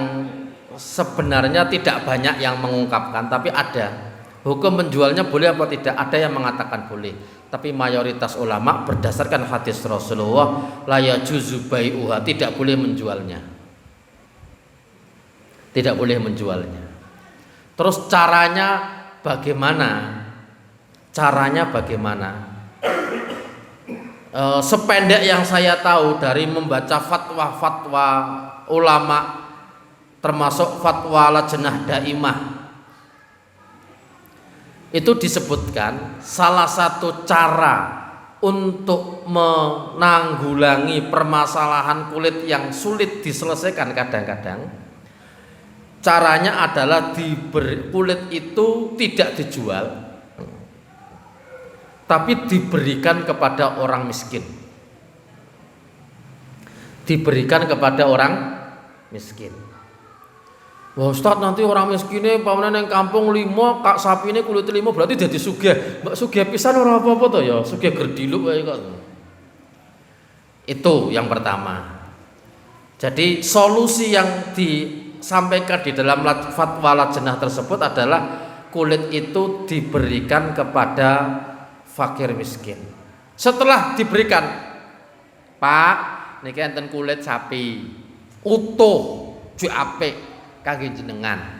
sebenarnya tidak banyak yang mengungkapkan, tapi ada. Hukum menjualnya boleh apa tidak? Ada yang mengatakan boleh, tapi mayoritas ulama berdasarkan hadis Rasulullah la yajuzu bai'uha, tidak boleh menjualnya. Tidak boleh menjualnya. Terus caranya bagaimana? Caranya bagaimana? Sependek yang saya tahu dari membaca fatwa-fatwa ulama, termasuk fatwa Lajnah Daimah, itu disebutkan salah satu cara untuk menanggulangi permasalahan kulit yang sulit diselesaikan kadang-kadang, caranya adalah kulit itu tidak dijual, tapi diberikan kepada orang miskin. Diberikan kepada orang miskin. Wah Ustaz, nanti orang miskinnya pamane yang kampung 5 kak sapine kulit 5 berarti jadi sugih. Mbak sugih pisan ora apa-apa to ya, sugih gerdiluk wae kok. Itu yang pertama. Jadi solusi yang disampaikan di dalam fatwa lajnah tersebut adalah kulit itu diberikan kepada fakir miskin. Setelah diberikan, Pak, niki enten kulit sapi utuh, apik kangge jenengan.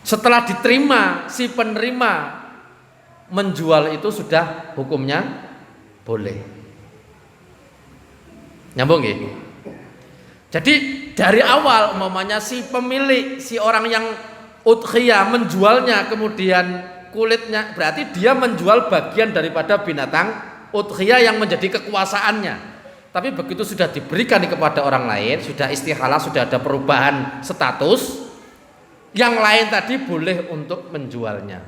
Setelah diterima, si penerima menjual itu sudah hukumnya boleh. Nyambung nggih? Jadi dari awal umpamanya si pemilik, si orang yang udhiyah menjualnya kemudian kulitnya, berarti dia menjual bagian daripada binatang udhiyah yang menjadi kekuasaannya. Tapi begitu sudah diberikan kepada orang lain, sudah istihalah, sudah ada perubahan status, yang lain tadi boleh untuk menjualnya.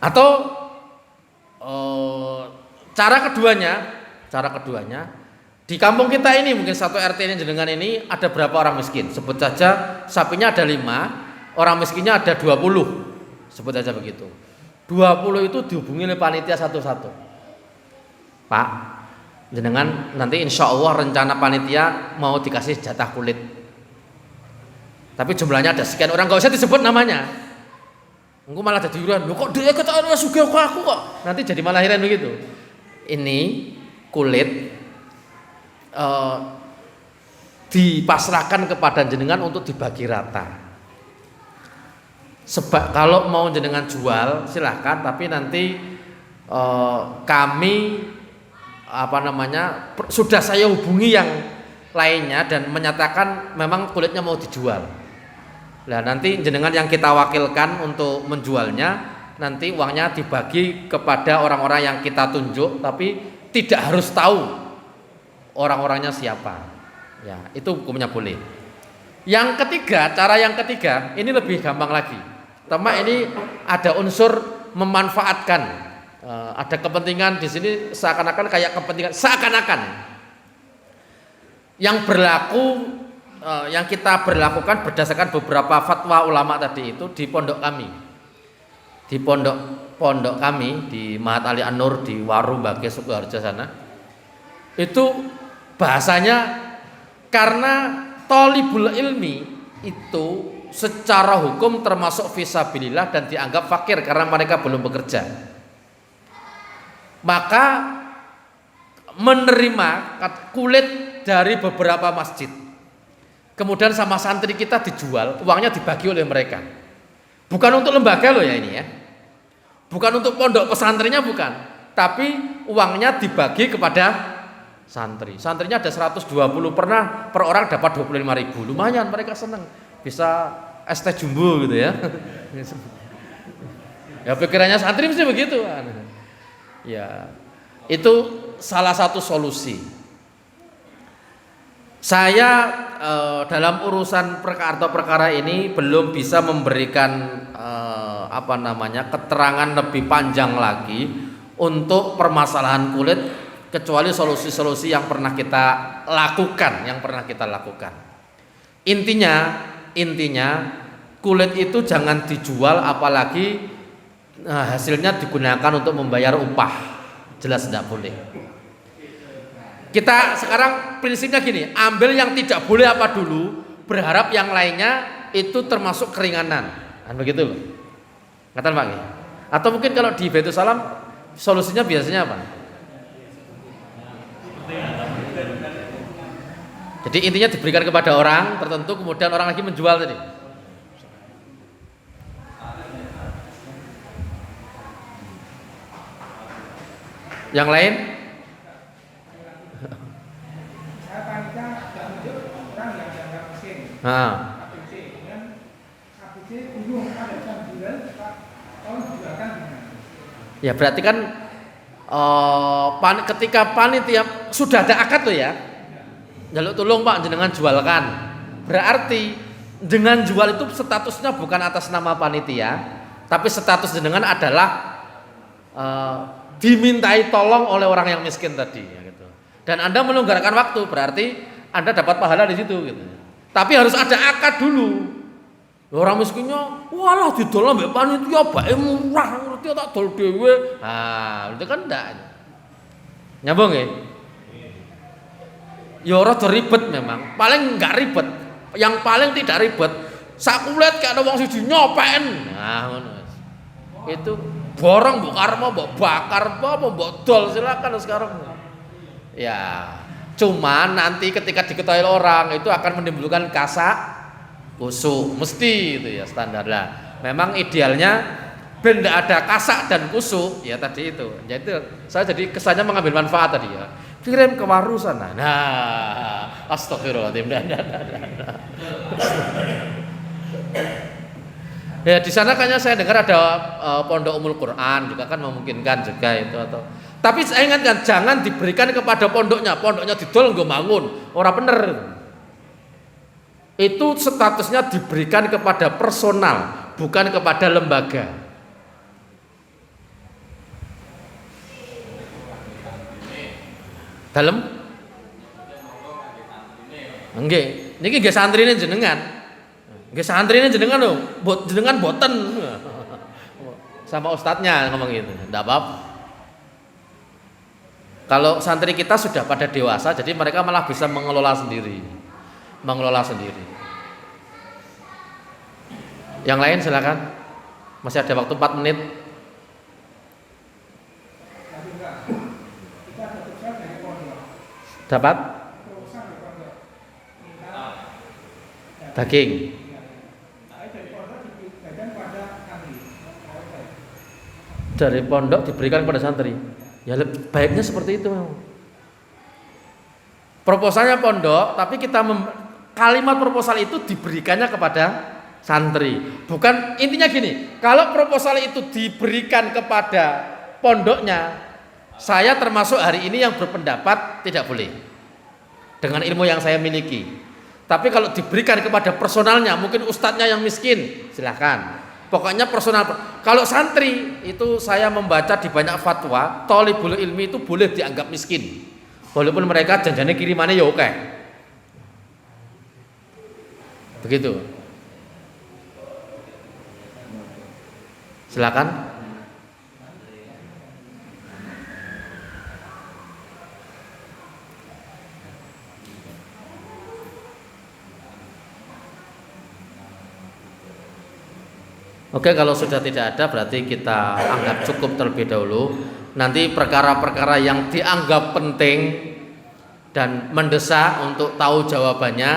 Atau cara keduanya, di kampung kita ini mungkin satu RT ini jenengan ini ada berapa orang miskin? Sebut saja sapinya ada 5, orang miskinnya ada 20. Sebut saja begitu. 20 itu dihubungi oleh panitia satu-satu. Pak, jenengan nanti insya Allah rencana panitia mau dikasih jatah kulit, tapi jumlahnya ada sekian orang, gak usah disebut namanya. Engko malah jadi urusan, kok dia kata sugih kok aku kok, nanti jadi malah heran begitu. Ini kulit dipasrahkan kepada jenengan untuk dibagi rata. Sebab kalau mau jenengan jual silahkan, tapi nanti kami sudah saya hubungi yang lainnya dan menyatakan memang kulitnya mau dijual. Nah nanti jenengan yang kita wakilkan untuk menjualnya, nanti uangnya dibagi kepada orang-orang yang kita tunjuk, tapi tidak harus tahu orang-orangnya siapa. Ya itu hukumnya boleh. Cara yang ketiga ini lebih gampang lagi. Pertama ini ada unsur memanfaatkan. Ada kepentingan di sini seakan-akan yang berlaku, yang kita berlakukan berdasarkan beberapa fatwa ulama tadi itu di pondok kami, di pondok kami di Mahat Ali An-Nur di Waru Bage Sukoharjo sana. Itu bahasanya karena thalibul ilmi itu secara hukum termasuk fisabilillah dan dianggap fakir karena mereka belum bekerja. Maka menerima kulit dari beberapa masjid, kemudian sama santri kita dijual, uangnya dibagi oleh mereka. Bukan untuk lembaga loh ya ini ya, bukan untuk pondok pesantrennya bukan, tapi uangnya dibagi kepada santri. Santrinya ada 120, pernah per orang dapat 25.000, lumayan mereka senang, bisa ST jumbo gitu ya. Ya pikirannya santri mesti begitu. Ya, itu salah satu solusi. Saya dalam urusan perkara ini belum bisa memberikan keterangan lebih panjang lagi untuk permasalahan kulit, kecuali solusi-solusi yang pernah kita lakukan, Intinya kulit itu jangan dijual, apalagi hasilnya digunakan untuk membayar upah, jelas tidak boleh. Kita sekarang prinsipnya gini, ambil yang tidak boleh apa dulu, berharap yang lainnya itu termasuk keringanan, kan begitu loh. Ngatan Pak? Atau mungkin kalau di Baitul Salam solusinya biasanya apa? Jadi intinya diberikan kepada orang tertentu, kemudian orang lagi menjual tadi. Yang lain? Saya panitia tidak menunjuk orang yang dianggap miskin. Nah. KBC, kemudian KBC bingung Ya berarti kan ketika panitia sudah ada akad tuh ya, jaluk tolong Pak jenengan jualkan. Berarti dengan jual itu statusnya bukan atas nama panitia, tapi status jenengan adalah dimintai tolong oleh orang yang miskin tadi ya gitu. Dan Anda melonggarkan waktu berarti Anda dapat pahala di situ gitu. Tapi harus ada akad dulu. Orang miskinnya walah didol mbek panitia bae murah ngerti tak dol dhewe. Ah, itu kan ndak. Nyambung nggih? Ya rada ribet memang. Paling enggak ribet. Yang paling tidak ribet sak kulit kayak ada wong siji nyopen. Nah, ngono. Itu borong mbok karma mbok bakar apa mbok dol silakan sekarang. Ya, cuman nanti ketika diketahui orang itu akan menimbulkan kasak kusuk, mesti itu ya standar lah. Memang idealnya benda ada kasak dan kusuk ya tadi itu. Jadi saya jadi kesannya mengambil manfaat tadi ya. Kirim ke waru sana. Nah, astagfirullahaladzim. Ya di sana kayaknya saya dengar ada pondok Umul Quran juga kan memungkinkan juga itu atau. Tapi saya ingatkan jangan diberikan kepada pondoknya didol nggo bangun, ora bener. Itu statusnya diberikan kepada personal, bukan kepada lembaga. Dalem? Nggih, niki nggih santrine jenengan. Nggih santrine jenengan lho, jenengan boten. Sama ustadznya ngomong gitu. Enggak apa-apa. Kalau santri kita sudah pada dewasa, jadi mereka malah bisa mengelola sendiri. Yang lain silakan. Masih ada waktu 4 menit. Dapat? Daging. Dari pondok diberikan kepada santri. Ya baiknya seperti itu memang. Proposalnya pondok, tapi kalimat proposal itu diberikannya kepada santri. Bukan intinya gini, kalau proposal itu diberikan kepada pondoknya, saya termasuk hari ini yang berpendapat tidak boleh. Dengan ilmu yang saya miliki. Tapi kalau diberikan kepada personalnya, mungkin ustadznya yang miskin, silakan. Pokoknya personal. Kalau santri itu saya membaca di banyak fatwa, thalibul ilmi itu boleh dianggap miskin. Walaupun mereka janjane kirimannya ya oke. Begitu. Silakan. Oke, kalau sudah tidak ada berarti kita anggap cukup terlebih dahulu. Nanti perkara-perkara yang dianggap penting dan mendesak untuk tahu jawabannya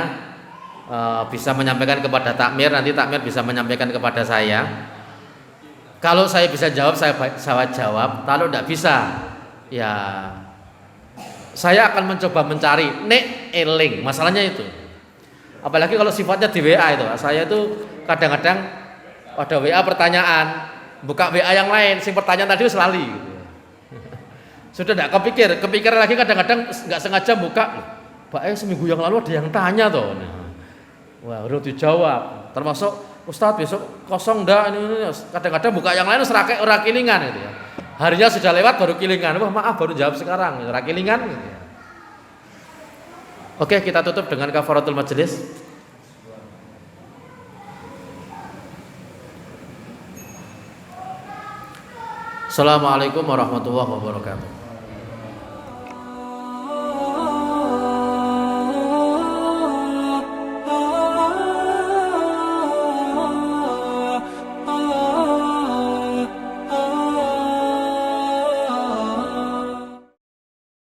bisa menyampaikan kepada takmir. Nanti takmir bisa menyampaikan kepada saya. Kalau saya bisa jawab, saya jawab. Kalau tidak bisa, ya saya akan mencoba mencari nek eling. Masalahnya itu. Apalagi kalau sifatnya di WA itu. Saya itu kadang-kadang ada WA pertanyaan, buka WA yang lain, sing pertanyaan tadi lali gitu. Sudah tidak kepikir lagi kadang-kadang nggak sengaja buka, Pak seminggu yang lalu ada yang tanya toh. Wah, udah dijawab. Termasuk Ustadz besok kosong ndak ini. Kadang-kadang buka yang lain ora kilingan gitu ya. Harinya sudah lewat baru kilingan. Wah, maaf baru jawab sekarang, ora kilingan gitu ya. Oke, kita tutup dengan kafaratul majelis. Assalamualaikum warahmatullahi wabarakatuh.